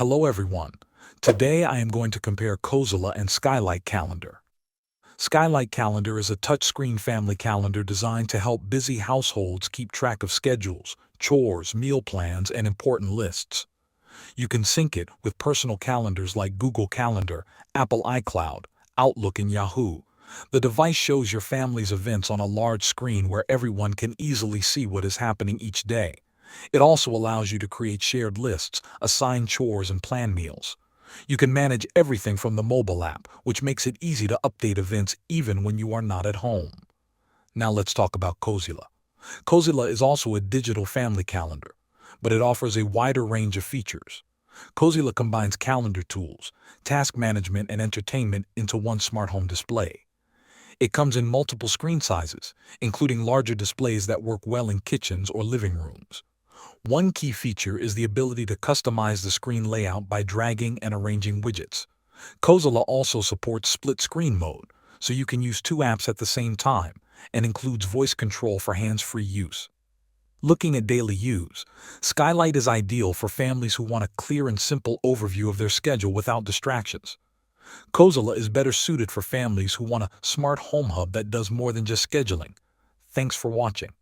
Hello everyone. Today I am going to compare Cozyla and Skylight Calendar. Skylight Calendar is a touchscreen family calendar designed to help busy households keep track of schedules, chores, meal plans, and important lists. You can sync it with personal calendars like Google Calendar, Apple iCloud, Outlook, and Yahoo. The device shows your family's events on a large screen where everyone can easily see what is happening each day. It also allows you to create shared lists, assign chores, and plan meals. You can manage everything from the mobile app, which makes it easy to update events even when you are not at home. Now let's talk about Cozyla. Cozyla is also a digital family calendar, but it offers a wider range of features. Cozyla combines calendar tools, task management, and entertainment into one smart home display. It comes in multiple screen sizes, including larger displays that work well in kitchens or living rooms. One key feature is the ability to customize the screen layout by dragging and arranging widgets. Cozyla also supports split screen mode, so you can use two apps at the same time, and includes voice control for hands-free use. Looking at daily use, Skylight is ideal for families who want a clear and simple overview of their schedule without distractions. Cozyla is better suited for families who want a smart home hub that does more than just scheduling. Thanks for watching.